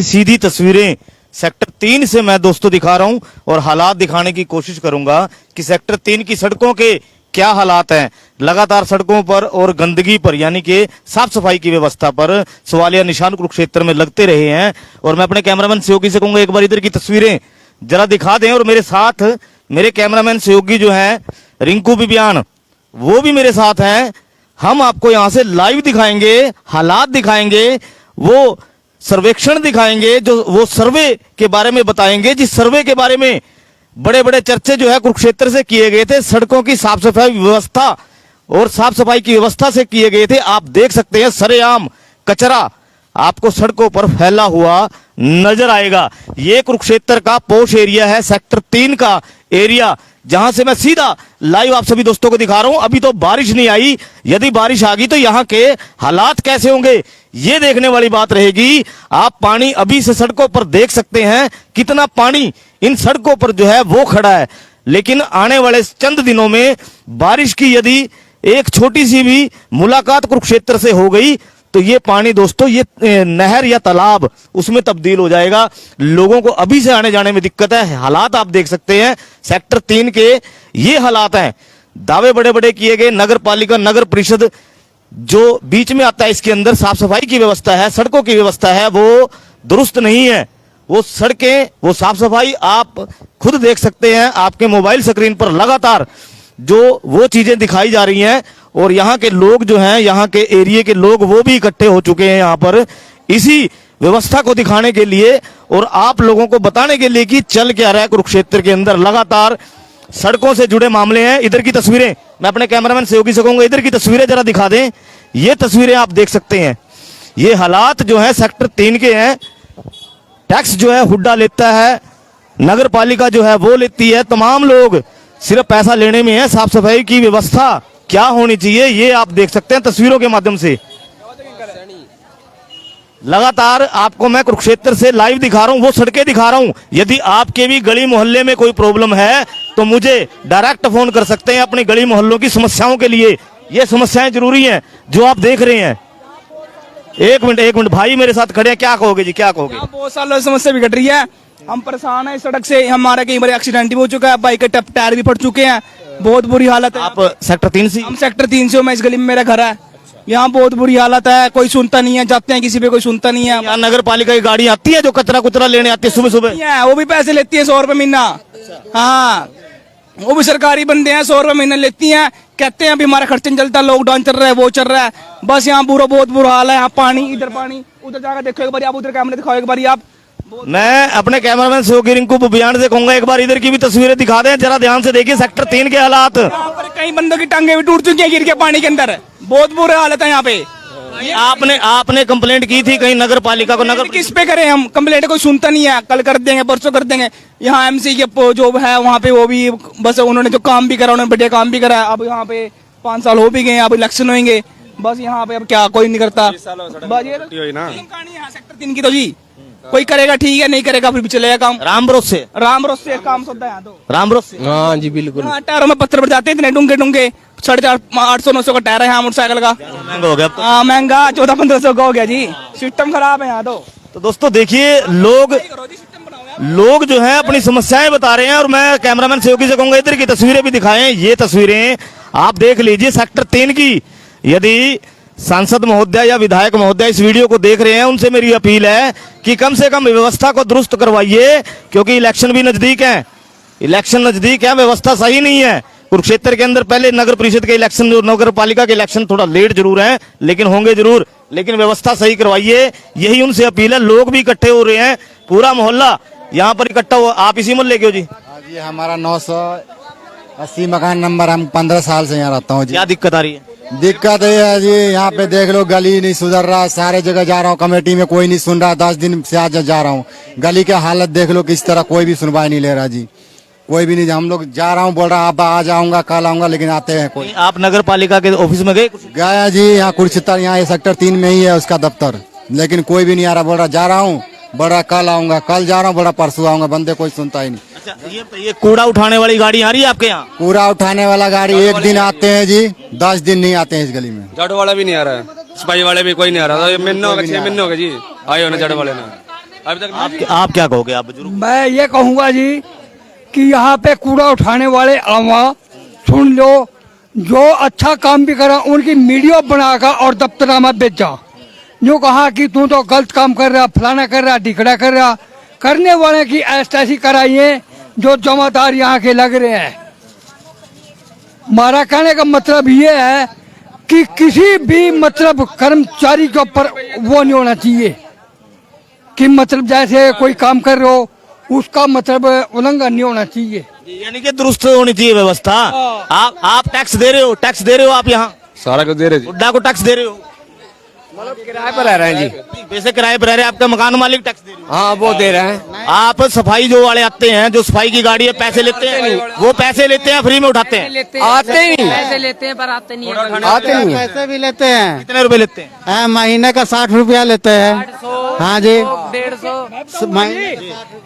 सीधी तस्वीरें सेक्टर 3 से मैं दोस्तों दिखा रहा हूं और हालात दिखाने की कोशिश करूंगा कि सेक्टर 3 की सड़कों के क्या हालात हैं। लगातार सड़कों पर और गंदगी पर यानी कि साफ सफाई की व्यवस्था पर सवालिया निशान कुरुक्षेत्र में लगते रहे हैं। और मैं अपने कैमरामैन सहयोगी से कहूंगा एक बार इधर की तस्वीरें जरा दिखा दें। और मेरे साथ मेरे कैमरामैन सहयोगी जो है रिंकू बिबियान वो भी मेरे साथ हैं। हम आपको यहां से लाइव दिखाएंगे, हालात दिखाएंगे, वो सर्वेक्षण दिखाएंगे, जो वो सर्वे के बारे में बताएंगे जिस सर्वे के बारे में बड़े बड़े चर्चे जो है कुरुक्षेत्र से किए गए थे। सड़कों की साफ सफाई व्यवस्था और साफ सफाई की व्यवस्था से किए गए थे। आप देख सकते हैं सरेआम कचरा आपको सड़कों पर फैला हुआ नजर आएगा। ये कुरुक्षेत्र का पोश एरिया है, सेक्टर 3 का एरिया, जहां से मैं सीधा लाइव आप सभी दोस्तों को दिखा रहा हूं। अभी तो बारिश नहीं आई, यदि बारिश आ गई तो यहाँ के हालात कैसे होंगे ये देखने वाली बात रहेगी। आप पानी अभी से सड़कों पर देख सकते हैं, कितना पानी इन सड़कों पर जो है वो खड़ा है। लेकिन आने वाले चंद दिनों में बारिश की यदि एक छोटी सी भी मुलाकात कुरुक्षेत्र से हो गई तो ये पानी दोस्तों ये नहर या तालाब उसमें तब्दील हो जाएगा। लोगों को अभी से आने जाने में दिक्कत है। हालात आप देख सकते हैं सेक्टर 3 के ये हालात हैं। दावे बड़े बड़े किए गए, नगर पालिका नगर परिषद जो बीच में आता है इसके अंदर साफ सफाई की व्यवस्था है, सड़कों की व्यवस्था है, वो दुरुस्त नहीं है। वो सड़कें वो साफ सफाई आप खुद देख सकते हैं आपके मोबाइल स्क्रीन पर लगातार जो वो चीजें दिखाई जा रही हैं। और यहाँ के लोग जो हैं, यहाँ के एरिया के लोग वो भी इकट्ठे हो चुके हैं यहाँ पर इसी व्यवस्था को दिखाने के लिए और आप लोगों को बताने के लिए कि चल क्या रहा है कुरुक्षेत्र के अंदर। लगातार सड़कों से जुड़े मामले हैं। इधर की तस्वीरें मैं अपने कैमरामैन सहयोगी से कहूंगा इधर की तस्वीरें जरा दिखा दें। ये तस्वीरें आप देख सकते हैं, ये हालात जो है सेक्टर 3 के हैं। टैक्स जो है हुड्डा लेता है, नगर पालिका जो है वो लेती है, तमाम लोग सिर्फ पैसा लेने में है। साफ सफाई की व्यवस्था क्या होनी चाहिए ये आप देख सकते हैं तस्वीरों के माध्यम से। लगातार आपको मैं कुरुक्षेत्र से लाइव दिखा रहा हूं, वो सड़कें दिखा रहा हूं। यदि आपके भी गली मोहल्ले में कोई प्रॉब्लम है तो मुझे डायरेक्ट फोन कर सकते हैं अपनी गली मोहल्लों की समस्याओं के लिए। ये समस्याएं जरूरी हैं जो आप देख रहे हैं। एक मिनट भाई मेरे साथ खड़े हैं, क्या कहोगे जी, क्या कहोगे? बहुत सालों से समस्या बिगड़ रही है, हम परेशान हैं इस सड़क से। हमारा कई बार एक्सीडेंट भी हो चुका है, बाइक के टायर भी फट चुके हैं, बहुत बुरी हालत है। आप सेक्टर 3 से? हम सेक्टर 3 से, मैं इस गली में मेरा घर है। यहाँ बहुत बुरी हालत है, कोई सुनता नहीं है, जाते हैं किसी पे कोई सुनता नहीं है। यहाँ नगर पालिका की गाड़ी आती है जो कचरा कुचरा लेने आती है सुबह सुबह, वो भी पैसे लेती है 100 रुपए महीना। हाँ, वो भी सरकारी बंदे हैं, 100 रुपए महीना लेती हैं। कहते हैं अभी हमारा खर्चा नहीं चलता, लॉकडाउन चल रहा है, वो चल रहा है। बस यहाँ बहुत बुरा हाल है। यहाँ पानी, इधर पानी, उधर जाकर देखो एक बार आप, उधर कैमरे दिखाओ एक बार आप। मैं अपने कैमरामैन सहयोगी रिंकू बिबियान से कहूंगा एक बार इधर की भी तस्वीरें दिखा दें, जरा ध्यान से देखिए सेक्टर 3 के हालात। यहाँ पर कई बंदों की टांगे भी टूट चुकी है गिर के पानी के अंदर, बहुत बुरे हालत है यहाँ पे। आपने कंप्लेंट की थी कहीं नगर पालिका को? नगर किस पे करें हम कंप्लेंट, कोई सुनता नहीं है। कल कर देंगे, परसों कर देंगे। यहाँ एमसी के जो है वहाँ पे वो भी बस उन्होंने जो काम भी करा, उन्होंने बढ़िया काम भी करा। अब यहाँ पे 5 साल हो भी गए, अब इलेक्शन होंगे, बस यहाँ पे अब क्या कोई नहीं करता। बस ये कहानी है सेक्टर 3 की। तो जी कोई करेगा ठीक है, नहीं करेगा फिर भी चलेगा काम। राम भरोसे काम होता है। तो राम भरोसे। हाँ जी बिल्कुल। हाँ, टायरों में पत्थर पड़ जाते हैं इतने डूंगे 850-900 का टायर है यहाँ मोटरसाइकिल का। महंगा हो गया। हाँ महंगा, 1400-1500 का हो गया जी। सिस्टम खराब है यहाँ। तो दोस्तों देखिए लोग जो है अपनी समस्याएं बता रहे हैं और मैं कैमरामैन सहयोगी से कहूंगा इधर की तस्वीरें भी दिखाएं। ये तस्वीरें आप देख लीजिए सेक्टर 3 की। यदि सांसद महोदय या विधायक महोदय इस वीडियो को देख रहे हैं, उनसे मेरी अपील है कि कम से कम व्यवस्था को दुरुस्त करवाइए, क्योंकि इलेक्शन भी नजदीक है। इलेक्शन नजदीक है, व्यवस्था सही नहीं है कुरुक्षेत्र के अंदर। पहले नगर परिषद के इलेक्शन और नगर पालिका के इलेक्शन थोड़ा लेट जरूर है लेकिन होंगे जरूर, लेकिन व्यवस्था सही करवाइए, यही उनसे अपील है। लोग भी इकट्ठे हो रहे हैं, पूरा मोहल्ला यहाँ पर इकट्ठा हुआ। आप इसी मोहल्ले के हो जी? जी हमारा 980 मकान नंबर, हम 15 साल से यहाँ रहता हूँ जी। क्या दिक्कत आ रही है? दिक्कत ये है जी, यहाँ पे देख लो गली नहीं सुधर रहा, सारे जगह जा रहा हूँ, कमेटी में कोई नहीं सुन रहा। 10 दिन से आज जा रहा हूँ, गली के हालत देख लो किस तरह, कोई भी सुनवाई नहीं ले रहा जी, कोई भी नहीं। हम लोग जा रहा हूँ, बोल रहा अब आ जाऊंगा, कल आऊंगा, लेकिन आते हैं कोई। आप नगर पालिका के ऑफिस में गए? गया जी, यहाँ कुरुक्षेत्र, यहाँ सेक्टर 3 में ही है उसका दफ्तर, लेकिन कोई भी नहीं आ रहा। बोल रहा जा रहा हूँ, बड़ा कल आऊंगा, कल जा रहा हूँ, बड़ा परसों आऊंगा, बंदे कोई सुनता ही नहीं। अच्छा, ये कूड़ा उठाने वाली गाड़ी आ रही है आपके यहाँ? कूड़ा उठाने वाला गाड़ी एक दिन आते हैं जी, 10 दिन नहीं आते हैं इस गली में। झाड़ू वाला भी नहीं आ रहा है, सफाई वाले भी कोई नहीं आ रहा। 6 महीने हो गए जी आए होने झाड़ू वाले ना। अभी तक आप क्या कहोगे, आप बुजुर्ग? मैं ये कहूँगा जी कि यहाँ पे कूड़ा उठाने वाले आवा सुन लो, जो अच्छा काम भी करा उनकी वीडियो बनाकर और दफ्तरनामा भेजा। जो कहा कि तू तो गलत काम कर रहा, फलाना कर रहा, ढिकड़ा कर रहा, करने वाले की ऐसी कराइए जो जमादार यहाँ के लग रहे हैं। हमारा कहने का मतलब ये है कि किसी भी मतलब कर्मचारी के ऊपर वो नहीं होना चाहिए कि मतलब जैसे कोई काम कर रहे हो उसका मतलब उल्लंघन नहीं होना चाहिए। यानी कि दुरुस्त होनी चाहिए व्यवस्था। आप टैक्स दे रहे हो आप यहाँ सारा कुछ दे रहे जी, हुड्डा को टैक्स दे रहे हो? मतलब किराए पर रह रहे हैं जी। वैसे किराए पर रह रहे हैं, आपका मकान मालिक टैक्स दे रहे हो? हाँ वो दे रहे हैं। आप सफाई जो वाले आते हैं, जो सफाई की गाड़ी है, पैसे लेते हैं? वो पैसे लेते हैं, फ्री में उठाते हैं? आते ही नहीं, पैसे लेते हैं पर आते नहीं है। आते नहीं है। पैसे भी लेते हैं। कितने रुपए लेते हैं? महीने का 60 रुपया लेते हैं। हाँ जी, 150।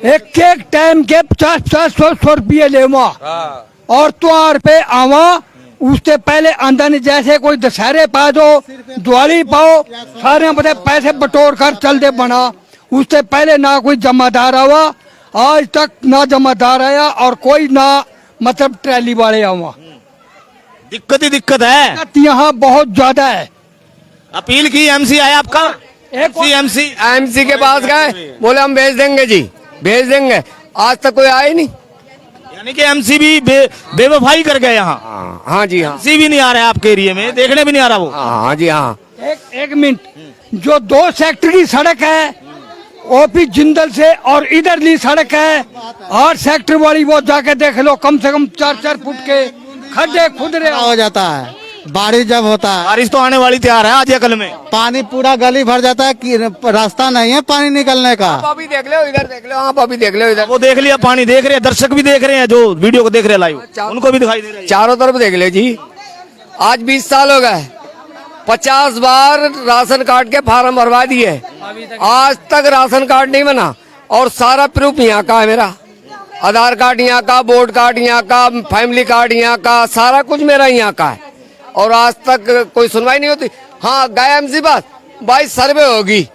एक एक टाइम के 50-50 रुपये ले और त्योहार पे आवा। उससे पहले अंदर जैसे कोई दशहरे पा दो, दिवाली पाओ, सारे बड़े पैसे बटोर कर चल दे बना। उससे पहले ना कोई जमादार आवा, आज तक ना जमादार आया और कोई ना मतलब ट्रैली वाले आवा। दिक्कत ही दिक्कत है। यहाँ बहुत ज्यादा है। अपील की, एमसी आया आपका? एमसी एमसी के पास गए, बोले हम भेज देंगे जी, भेज देंगे। आज तक कोई आए नहीं। यानी कि एमसी भी बेवफाई कर गए यहाँ। हाँ जी, हाँ एमसी भी नहीं आ रहा है आपके एरिया में, देखने भी नहीं आ रहा वो। हाँ जी, हाँ। एक मिनट, जो 2 सेक्टर की सड़क है ओपी जिंदल से और इधरली सड़क है 8 सेक्टर वाली, वो जाके देख लो, कम से कम 4-4 फुट के खड्डे खुदरे हो जाता है। बारिश जब होता है, बारिश तो आने वाली तैयार है आज या कल में। पानी पूरा गली भर जाता है कि रास्ता नहीं है पानी निकलने का। आप अभी देख लो, इधर देख लो, आप अभी देख लो इधर। वो देख लिया, पानी देख रहे हैं, दर्शक भी देख रहे हैं, जो वीडियो को देख रहे हैं लाइव, उनको भी दिखाई दे रहा है। चारों तरफ देख ले जी। आज 20 साल हो गए, 50 बार राशन कार्ड के फार्म भरवा दिए, आज तक राशन कार्ड नहीं बना। और सारा प्रूफ यहाँ का है मेरा, आधार कार्ड यहाँ का, वोट कार्ड यहाँ का, फैमिली कार्ड यहाँ का, सारा कुछ मेरा यहाँ का है। और आज तक कोई सुनवाई नहीं होती। हाँ गए एमसी बात, भाई सर्वे होगी।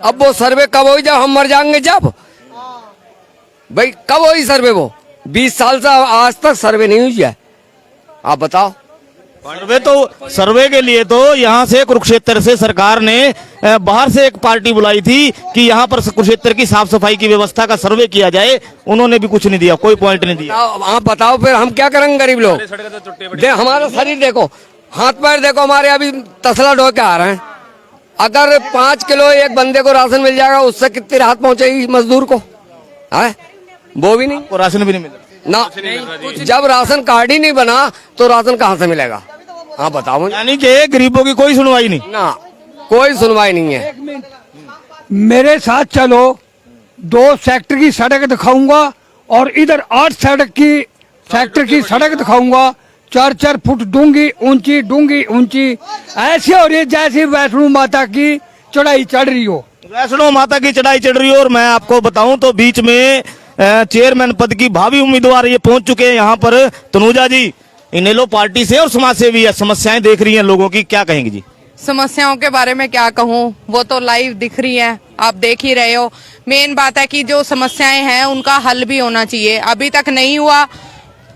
अब वो सर्वे कब होगी? जब हम मर जाएंगे। जब भाई कब होगी सर्वे? वो 20 साल से आज तक सर्वे नहीं हुई है। आप बताओ। सर्वे के लिए तो यहाँ से कुरुक्षेत्र से सरकार ने बाहर से एक पार्टी बुलाई थी कि यहाँ पर कुरुक्षेत्र की साफ सफाई की व्यवस्था का सर्वे किया जाए। उन्होंने भी कुछ नहीं दिया, कोई पॉइंट नहीं दिया। आप बताओ फिर हम क्या करेंगे गरीब लोग? हमारा शरीर देखो, हाथ पैर देखो, हमारे अभी तसला ढो के आ रहे हैं। अगर 5 किलो एक बंदे को राशन मिल जाएगा, उससे कितनी राहत पहुंचेगी मजदूर को? है वो भी नहीं, को राशन भी नहीं मिला ना। जब राशन कार्ड ही नहीं बना तो राशन कहाँ से मिलेगा? हाँ बताओ मुझे। यानी कि गरीबों की कोई सुनवाई नहीं ना, कोई सुनवाई नहीं है। मेरे साथ चलो, 2 सेक्टर की सड़क दिखाऊंगा और इधर 8 सेक्टर की सड़क दिखाऊंगा। 4-4 फुट डूंगी ऊंची ऐसे हो रही है जैसे वैष्णो माता की चढ़ाई चढ़ रही हो। वैष्णो माता की चढ़ाई चढ़ रही हो। और मैं आपको बताऊं तो बीच में चेयरमैन पद की भावी उम्मीदवार ये पहुंच चुके हैं यहाँ पर, तनुजा जी। इनेलो पार्टी से और समाज सेवी है, समस्याएं देख रही हैं लोगों की, क्या कहेंगी जी? समस्याओं के बारे में क्या कहूँ, वो तो लाइव दिख रही हैं, आप देख ही रहे हो। मेन बात है कि जो समस्याएं हैं उनका हल भी होना चाहिए, अभी तक नहीं हुआ।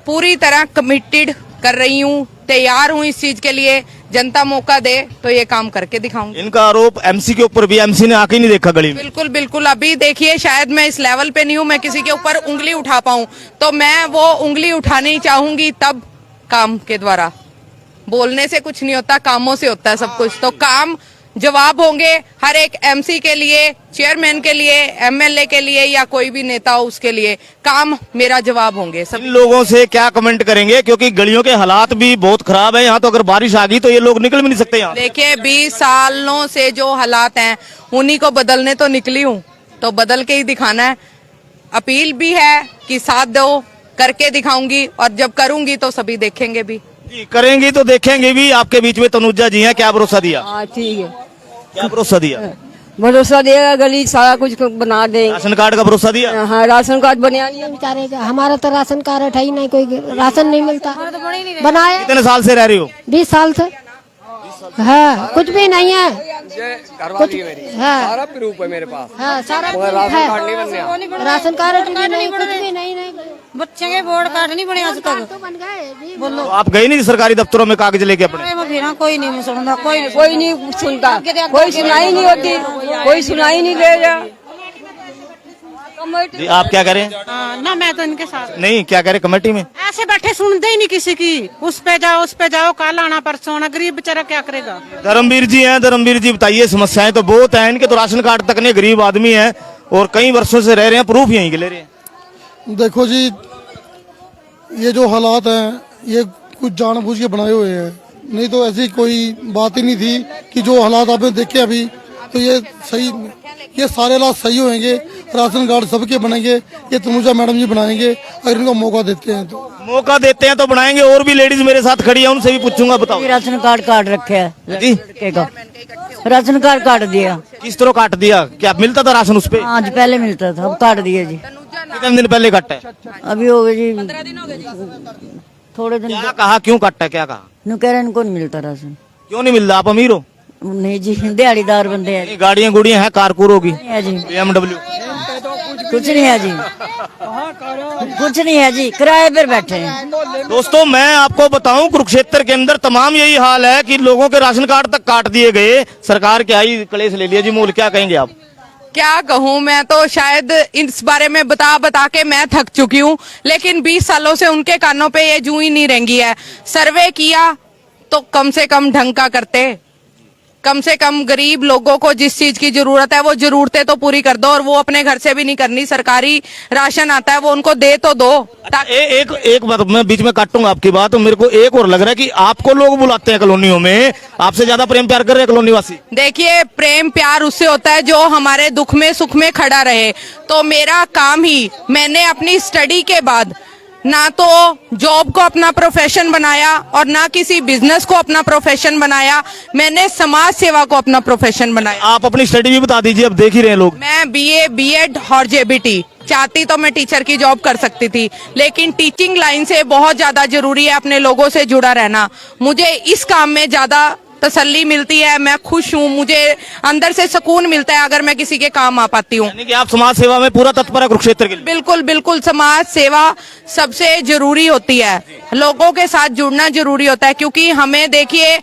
पूरी तरह कमिटेड कर रही हूँ, तैयार हूँ इस चीज के लिए। जनता मौका दे तो ये काम करके दिखाऊंगी। इनका आरोप एमसी के ऊपर भी, एमसी ने आके ही नहीं देखा गली में। बिल्कुल बिल्कुल, अभी देखिए शायद मैं इस लेवल पे नहीं हूँ मैं किसी के ऊपर उंगली उठा पाऊँ, तो मैं वो उंगली उठानी चाहूंगी तब काम के द्वारा। बोलने से कुछ नहीं होता, कामों से होता है सब कुछ। तो काम जवाब होंगे हर एक एमसी के लिए, चेयरमैन के लिए, एमएलए के लिए या कोई भी नेता हो उसके लिए, काम मेरा जवाब होंगे सब। इन लोगों से क्या कमेंट करेंगे, क्योंकि गलियों के हालात भी बहुत खराब है यहाँ तो। अगर बारिश आ गई तो ये लोग निकल भी नहीं सकते यहाँ। देखिए 20 सालों से जो हालात हैं उन्हीं को बदलने तो निकली हूँ, तो बदल के ही दिखाना है। अपील भी है कि साथ दो, करके दिखाऊंगी, और जब करूंगी तो सभी देखेंगे भी। जी करेंगी तो देखेंगे भी। आपके बीच में तनुजा जी हैं, क्या भरोसा दिया? हाँ ठीक है, क्या भरोसा दिया? भरोसा देगा, गली सारा कुछ बना देंगे। राशन कार्ड का भरोसा दिया? हाँ राशन कार्ड बना लिया। बेचारे का, हमारा तो राशन कार्ड है ही नहीं, कोई राशन नहीं मिलता। बनाया कितने साल से रह रही हो? 20 साल से। हाँ कुछ भी नहीं है। ये करवा दी मेरी, हाँ। सारा प्रूफ है मेरे पास, हाँ सारा मगर राशन कार्ड नहीं बनने। राशन कार्ड भी नहीं, कुछ भी नहीं। बच्चे के बोर्ड कार्ड नहीं बने आज तक। तो बन गए तो आप गए नहीं सरकारी दफ्तरों में कागज लेके अपने? फिर कोई नहीं सुनता, कोई नहीं सुनता, कोई सुनाई नहीं होती, कोई सुनाई नहीं ले जा। जी, आप क्या कह रहे हैं? ना मैं तो इनके साथ नहीं, क्या कह रहे कमेटी में? ऐसे बैठे सुनते ही नहीं किसी की। उस पे जाओ, कल आना परसों आना, गरीब बेचारा क्या करेगा। धर्मवीर जी हैं, धर्मवीर जी बताइए, समस्याएं तो बहुत हैं, इनके तो राशन कार्ड तक नहीं, गरीब आदमी है और कई वर्षों से रह रहे हैं, प्रूफ यहीं के ले रहे हैं। देखो जी, ये जो हालात हैं ये कुछ जानबूझ के बनाए हुए हैं, नहीं तो ऐसी कोई बात ही नहीं थी कि जो हालात आपने देखे अभी, तो ये सही, ये सारे हालात सही होंगे, राशन कार्ड सबके बनेंगे, ये तनुजा मैडम जी बनाएंगे अगर इनको मौका देते हैं तो। मौका देते हैं तो बनाएंगे। और भी लेडीज मेरे साथ खड़ी है, उनसे भी पूछूंगा। बताओ, राशन कार्ड काट रखे है जी, लड़के का राशन कार्ड काट दिया। किस तरह काट दिया? क्या मिलता था राशन उस पे? आज पहले मिलता था, अब काट दिया जी। कितने दिन पहले काटा है? अभी हो गए जी थोड़े दिन। क्या कहा, क्यों काटा है, क्या कहा? नु कह रहे इनको नहीं मिलता राशन। क्यों नहीं मिलता? आप अमीर हो? नहीं जी, दिहाड़ीदार बंदे हैं। गाड़ियां गुड़ियां हैं, कारकूर होगी, है जी, BMW। कुछ नहीं है जी, कुछ नहीं है जी, किराए पर बैठे हैं। दोस्तों, मैं आपको बताऊं, कुरुक्षेत्र के अंदर तमाम यही हाल है कि लोगों के राशन कार्ड तक काट दिए गए। सरकार क्या ही कलेश ले लिया जी। मोल, क्या कहेंगे आप? क्या कहूँ, मैं तो शायद इस बारे में बता के मैं थक चुकी हूँ, लेकिन 20 सालों से उनके कानों पे ये जूं ही नहीं रेंगी है। सर्वे किया तो कम से कम ढंग का करते, कम से कम गरीब लोगों को जिस चीज की जरूरत है वो जरूरतें तो पूरी कर दो। और वो अपने घर से भी नहीं करनी, सरकारी राशन आता है वो उनको दे तो दो। एक बात मैं बीच में काटूंगा आपकी बात। मेरे को एक और लग रहा है कि आपको लोग बुलाते हैं कॉलोनियों में, आपसे ज्यादा प्रेम प्यार कर रहे हैं कॉलोनी वासी। देखिए, प्रेम प्यार उससे होता है जो हमारे दुख में सुख में खड़ा रहे। तो मेरा काम ही, मैंने अपनी स्टडी के बाद ना तो जॉब को अपना प्रोफेशन बनाया और ना किसी बिजनेस को अपना प्रोफेशन बनाया, मैंने समाज सेवा को अपना प्रोफेशन बनाया। आप अपनी स्टडी भी बता दीजिए, अब देख ही रहे हैं लोग। मैं BA B.Ed और JBT चाहती तो मैं टीचर की जॉब कर सकती थी, लेकिन टीचिंग लाइन से बहुत ज्यादा जरूरी है अपने लोगों से जुड़ा रहना। मुझे इस काम में ज्यादा तसल्ली मिलती है, मैं खुश हूँ, मुझे अंदर से सुकून मिलता है अगर मैं किसी के काम आ पाती हूँ। यानी कि आप समाज सेवा में पूरा तत्पर है कुरुक्षेत्र के लिए? बिल्कुल बिल्कुल, समाज सेवा सबसे जरूरी होती है, लोगों के साथ जुड़ना जरूरी होता है। क्योंकि हमें देखिए,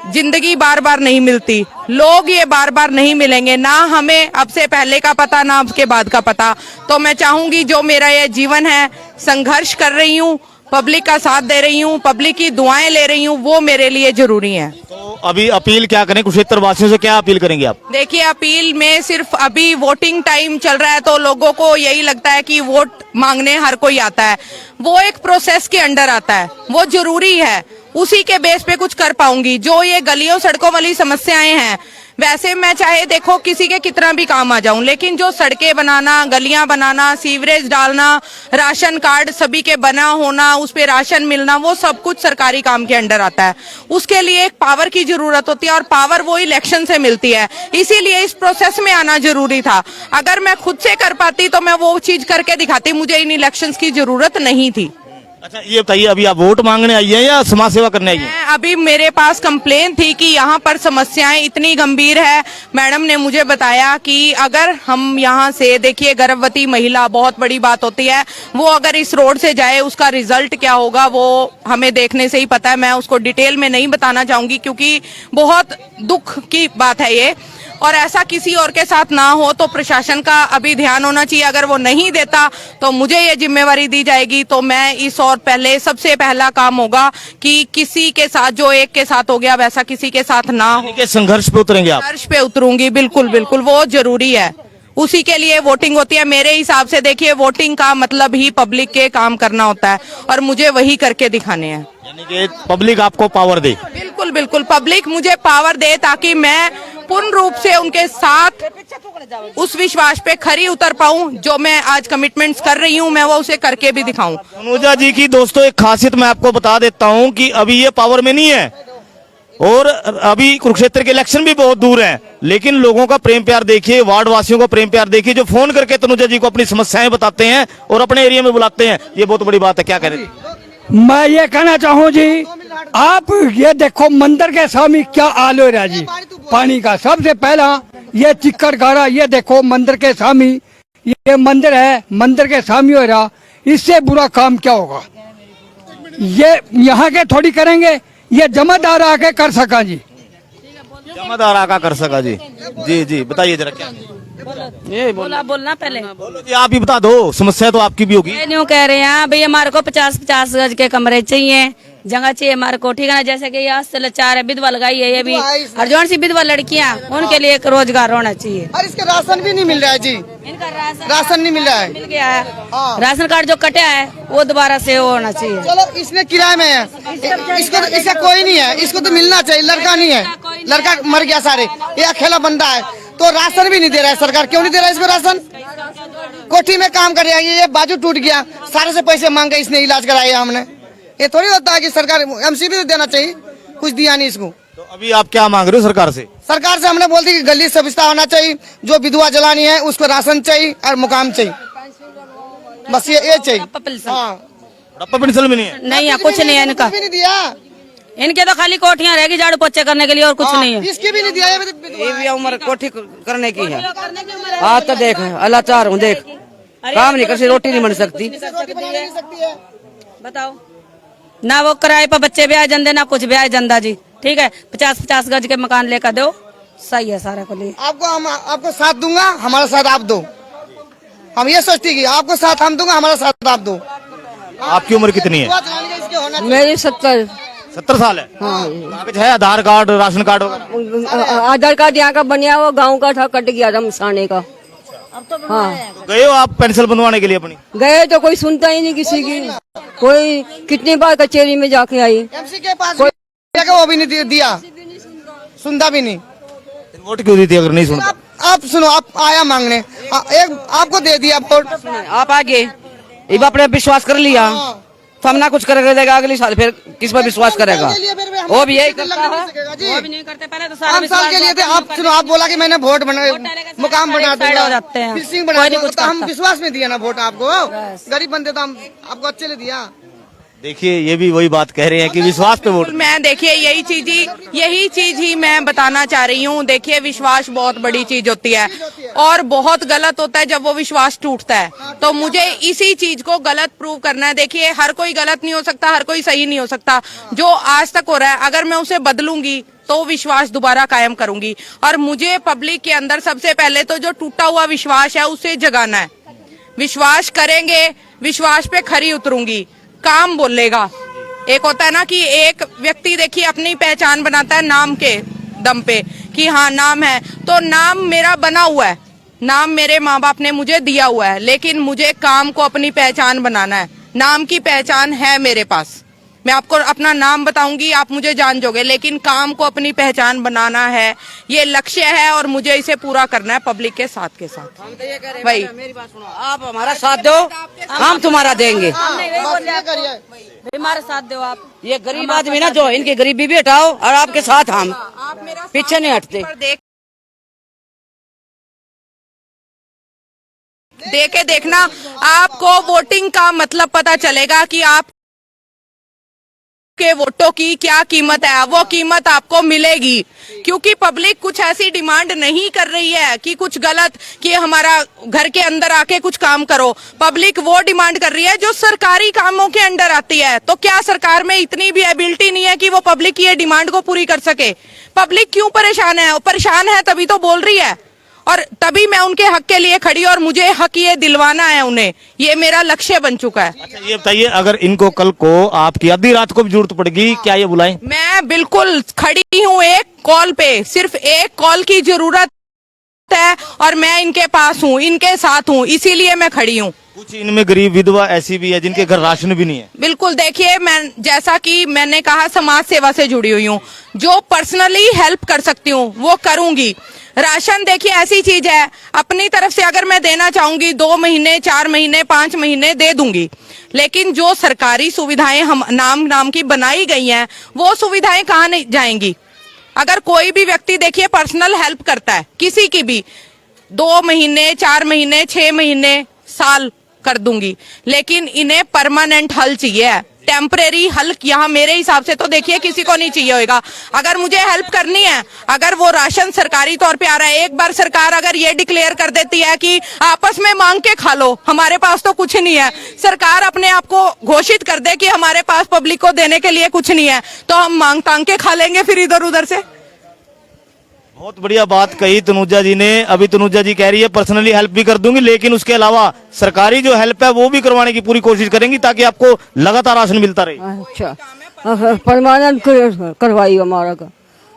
जिंदगी बार बार नहीं मिलती, लोग ये बार बार नहीं मिलेंगे, ना हमें अब से पहले का पता ना अब के बाद का पता। तो मैं चाहूंगी जो मेरा ये जीवन है, संघर्ष कर रही हूँ, पब्लिक का साथ दे रही हूँ, पब्लिक की दुआएं ले रही हूँ, वो मेरे लिए जरूरी है। तो अभी अपील क्या करें कुरुक्षेत्र वासियों से, क्या अपील करेंगे आप? देखिए, अपील में सिर्फ अभी वोटिंग टाइम चल रहा है तो लोगों को यही लगता है कि वोट मांगने हर कोई आता है। वो एक प्रोसेस के अंडर आता है, वो जरूरी है, उसी के बेस पे कुछ कर पाऊंगी। जो ये गलियों सड़कों वाली समस्याएं हैं, वैसे मैं चाहे देखो किसी के कितना भी काम आ जाऊं, लेकिन जो सड़कें बनाना, गलियां बनाना, सीवरेज डालना, राशन कार्ड सभी के बना होना, उस पे राशन मिलना, वो सब कुछ सरकारी काम के अंडर आता है। उसके लिए एक पावर की जरूरत होती है और पावर वो इलेक्शन से मिलती है, इसीलिए इस प्रोसेस में आना जरूरी था। अगर मैं खुद से कर पाती तो मैं वो चीज करके दिखाती, मुझे इन इलेक्शंस की जरूरत नहीं थी। अच्छा, ये बताइए, अभी आप वोट मांगने आई हैं या समाज सेवा करने आई हैं? अभी मेरे पास कंप्लेन थी कि यहाँ पर समस्याएं इतनी गंभीर है। मैडम ने मुझे बताया कि अगर हम यहाँ से, देखिए गर्भवती महिला बहुत बड़ी बात होती है, वो अगर इस रोड से जाए उसका रिजल्ट क्या होगा वो हमें देखने से ही पता है। मैं उसको डिटेल में नहीं बताना चाहूंगी क्योंकि बहुत दुख की बात है ये, और ऐसा किसी और के साथ ना हो। तो प्रशासन का अभी ध्यान होना चाहिए, अगर वो नहीं देता तो मुझे ये जिम्मेवारी दी जाएगी। तो मैं इस और पहले सबसे पहला काम होगा कि किसी के साथ जो एक के साथ हो गया वैसा किसी के साथ ना हो। संघर्ष पे उतरेंगे आप? संघर्ष पे उतरूंगी, बिल्कुल बिल्कुल, वो जरूरी है, उसी के लिए वोटिंग होती है। मेरे हिसाब से देखिए, वोटिंग का मतलब ही पब्लिक के काम करना होता है और मुझे वही करके दिखाने हैं। यानी कि पब्लिक आपको पावर दे? बिल्कुल बिल्कुल, पब्लिक मुझे पावर दे ताकि मैं पूर्ण रूप से उनके साथ उस विश्वास पे खरी उतर पाऊं। जो मैं आज कमिटमेंट्स कर रही हूं, मैं वो उसे करके भी दिखाऊं। तनुजा जी की दोस्तों एक खासियत मैं आपको बता देता हूं कि अभी ये पावर में नहीं है और अभी कुरुक्षेत्र के इलेक्शन भी बहुत दूर हैं, लेकिन लोगों का प्रेम प्यार देखिए, वार्ड वासियों का प्रेम प्यार देखिए, जो फोन करके तनुजा जी को अपनी समस्याएं बताते हैं और अपने एरिया में बुलाते हैं। ये बहुत बड़ी बात है, क्या कह रहे हैं? मैं ये कहना चाहूँ जी, आप ये देखो मंदिर के सामने क्या हाल हो रहा है जी पानी का। सबसे पहला ये चिक्कड़ गारा, ये देखो मंदिर के सामने, ये मंदिर है, मंदिर के सामने हो रहा, इससे बुरा काम क्या होगा। ये यहाँ के थोड़ी करेंगे, ये जमादार आके कर सका जी। जमादार आका कर सका जी। जी जी बताइए जरा क्या बोलना पहले। बोलो जी, आप ही बता दो, समस्या तो आपकी भी होगी। न्यू कह रहे हैं भाई हमारे को 50-50 गज के कमरे चाहिए, जगह चाहिए हमारे को, ठीक है ना। जैसे कि यहाँ से लाचार है, विधवा लगाई है, ये भी हरजोन सी विधवा लड़कियाँ, उनके लिए एक रोजगार होना चाहिए। और इसके राशन भी नहीं मिल रहा है जी, इनका राशन नहीं मिल रहा है। मिल गया है, राशन कार्ड जो कटा है वो दोबारा से होना चाहिए। चलो इसने किराए में है, इसको इसका कोई नहीं है, इसको तो मिलना चाहिए। लड़का नहीं है, लड़का मर गया सारे, ये अकेला बंदा है, तो राशन भी नहीं दे रहा है सरकार। क्यों नहीं दे रहा है इसको राशन? कोठी में काम कर रहा है, ये बाजू टूट गया, सारे से पैसे मांगे, इसने इलाज कराया हमने। ये थोड़ी होता है कि सरकार एमसीबी तो देना चाहिए, कुछ दिया नहीं इसको। तो अभी आप क्या मांग रहे हो सरकार से? सरकार से हमने बोल दी कि गली से विस्तार होना चाहिए, जो विधवा जलानी है उसको राशन चाहिए और मुकाम चाहिए, बस ये चाहिए। हाँ, बुढ़ापा पेंशन भी नहीं है? नहीं है, कुछ नहीं है इनका, भी नहीं दिया इनके तो खाली कोठियाँ रहेगी झाड़ू पोछे करने के लिए और कुछ नहीं है। इसकी भी नहीं दिया। ये भी उम्र कोठी करने की है। आज तो देख अल्लाह चार हूँ, देख काम नहीं कर, रोटी नहीं बन सकती। बताओ ना, वो किराए पर बच्चे ब्याह जंदे, ना कुछ ब्याह जंदा जी, ठीक है। 50-50 गज के मकान लेकर दो, सही है सारे को लिए। आपको साथ दूंगा, हमारा साथ आप दो। हम ये सोचती कि आपको साथ हम दूंगा, हमारा साथ आप दो। आपकी उम्र कितनी है? मेरी 70 साल है। कागज है, आधार कार्ड, राशन कार्ड वगैरह? आधार कार्ड यहाँ का बनिया हुआ, गांव का था, कट गया था मसाने का। हाँ, गए हो आप पेंशन बनवाने के लिए अपनी? गए तो कोई सुनता ही नहीं किसी की, कोई कितनी बार कचहरी में जाके आई, एमसी के पास वो भी नहीं दिया, सुनता भी नहीं। वोट क्यों दी थी अगर नहीं सुनता? आप सुनो, आप आया मांगने, एक आपको दे दिया वोट, आप आगे एक अपने विश्वास कर लिया, तो हम ना कुछ करेगा अगली साल, फिर किस पर विश्वास करेगा? वो भी यही करता है, वो भी नहीं करते। पहले तो 5 साल के लिए थे। आप सुनो, आप बोला कि मैंने वोट मुकाम बना दूंगा, फिशिंग बना दूंगा, तो हम विश्वास में दिया ना वोट आपको। गरीब बंदे तो हम आपको अच्छे लिए दिया। देखिए ये भी वही बात कह रहे हैं कि विश्वास पे वोट। मैं देखिए यही चीज ही मैं बताना चाह रही हूँ। देखिए विश्वास बहुत बड़ी चीज होती है और बहुत गलत होता है जब वो विश्वास टूटता है, तो मुझे इसी चीज को गलत प्रूव करना है। देखिए हर कोई गलत नहीं हो सकता, हर कोई सही नहीं हो सकता। जो आज तक हो रहा है अगर मैं उसे बदलूंगी तो विश्वास दोबारा कायम करूंगी। और मुझे पब्लिक के अंदर सबसे पहले तो जो टूटा हुआ विश्वास है उसे जगाना है। विश्वास करेंगे, विश्वास पे खरी उतरूंगी, काम बोलेगा। एक होता है ना कि एक व्यक्ति देखिए अपनी पहचान बनाता है नाम के दम पे कि हाँ नाम है, तो नाम मेरा बना हुआ है, नाम मेरे माँ बाप ने मुझे दिया हुआ है, लेकिन मुझे काम को अपनी पहचान बनाना है। नाम की पहचान है मेरे पास, मैं आपको अपना नाम बताऊंगी, आप मुझे जान जोगे, लेकिन काम को अपनी पहचान बनाना है, ये लक्ष्य है और मुझे इसे पूरा करना है पब्लिक के साथ भाई। मेरी बात सुनो, आप हमारा साथ दो, हम तुम्हारा देंगे। हमारे साथ दो आप। ये गरीब आदमी ना, जो इनकी गरीबी भी हटाओ और आपके साथ हम पीछे नहीं हटते। देखे देखना, आपको वोटिंग का मतलब पता चलेगा कि आप के वोटों की क्या कीमत है। वो कीमत आपको मिलेगी, क्योंकि पब्लिक कुछ ऐसी डिमांड नहीं कर रही है कि कुछ गलत कि हमारा घर के अंदर आके कुछ काम करो। पब्लिक वो डिमांड कर रही है जो सरकारी कामों के अंडर आती है। तो क्या सरकार में इतनी भी एबिलिटी नहीं है कि वो पब्लिक की ये डिमांड को पूरी कर सके? पब्लिक क्यों परेशान है? परेशान है तभी तो बोल रही है, और तभी मैं उनके हक के लिए खड़ी, और मुझे हक ये दिलवाना है उन्हें, ये मेरा लक्ष्य बन चुका है। अच्छा ये बताइए, अगर इनको कल को आपकी आधी रात को भी जरूरत पड़ेगी, क्या ये बुलाएं? मैं बिल्कुल खड़ी हूँ एक कॉल पे, सिर्फ एक कॉल की जरूरत है और मैं इनके पास हूँ, इनके साथ हूँ, इसीलिए मैं खड़ी हूँ। कुछ इनमें गरीब विधवा ऐसी भी है जिनके घर राशन भी नहीं है। बिल्कुल, देखिए मैं जैसा कि मैंने कहा समाज सेवा से जुड़ी हुई हूँ, जो पर्सनली हेल्प कर सकती हूँ वो करूंगी। राशन देखिए ऐसी चीज है, अपनी तरफ से अगर मैं देना चाहूंगी 2 महीने, 4 महीने, 5 महीने दे दूंगी, लेकिन जो सरकारी सुविधाएं हम नाम की बनाई गई हैं वो सुविधाएं कहाँ नहीं जाएंगी? अगर कोई भी व्यक्ति देखिए पर्सनल हेल्प करता है किसी की भी, 2 महीने, 4 महीने, 6 महीने, साल, कर दूंगी, लेकिन इन्हें परमानेंट हल चाहिए। टेम्परेरी हल यहाँ मेरे हिसाब से तो देखिए किसी को नहीं चाहिए होगा। अगर मुझे हेल्प करनी है, अगर वो राशन सरकारी तौर पे आ रहा है, एक बार सरकार अगर ये डिक्लेयर कर देती है कि आपस में मांग के खा लो, हमारे पास तो कुछ नहीं है, सरकार अपने आप को घोषित कर दे कि हमारे पास पब्लिक को देने के लिए कुछ नहीं है, तो हम मांग तांग के खा लेंगे फिर इधर उधर से। बहुत बढ़िया बात कही तनुजा जी ने। अभी तनुजा जी कह रही है पर्सनली हेल्प भी कर दूंगी, लेकिन उसके अलावा सरकारी जो हेल्प है वो भी करवाने की पूरी कोशिश करेंगी ताकि आपको लगातार राशन मिलता रहे। अच्छा, परमानेंट करवाई हमारा का।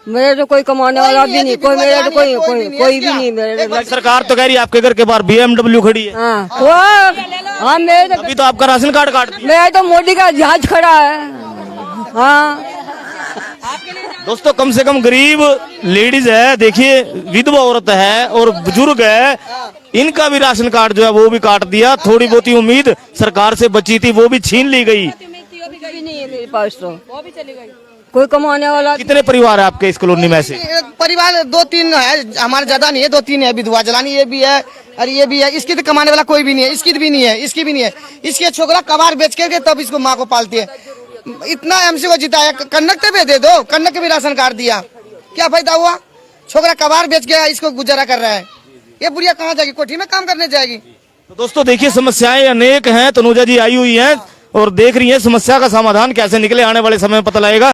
मेरे तो कोई कमाने वाला भी नहीं, कोई मेरे तो कोई भी नहीं मेरे तो। सरकार तो कह रही है आपके घर के बाहर BMW खड़ी है। हाँ मेरे अभी तो आपका राशन कार्ड काट दिया। मेरा तो मोदी का जहाज खड़ा है। हाँ दोस्तों, कम से कम गरीब लेडीज है, देखिए विधवा औरत है और बुजुर्ग है, इनका भी राशन कार्ड जो है वो भी काट दिया। थोड़ी बहुत ही उम्मीद सरकार से बची थी वो भी छीन ली गई। भी नहीं है मेरे पास, तो वो भी चली गई। कोई कमाने वाला। कितने परिवार है आपके इस कॉलोनी में से? परिवार 2-3 है, हमारे ज्यादा नहीं है, 2-3 है। विधवा जलानी ये भी है और ये भी है। इसकी तो कमाने वाला कोई भी नहीं है, इसकी भी नहीं है, इसकी भी नहीं है। इसके छोकरा कबाड़ बेच करके तब इसको माँ को पालती है। इतना एमसी को जिताया, कन्नक पे दे दो, कन्नक भी राशन कार्ड दिया, क्या फायदा हुआ? छोकरा कबाड़ बेच गया, इसको गुजारा कर रहा है। ये बुढ़िया कहाँ जाएगी? कोठी में काम करने जाएगी। तो दोस्तों देखिए, समस्याएं अनेक हैं। तनुजा जी आई हुई हैं और देख रही हैं समस्या का समाधान कैसे निकले, आने वाले समय में पता लगेगा।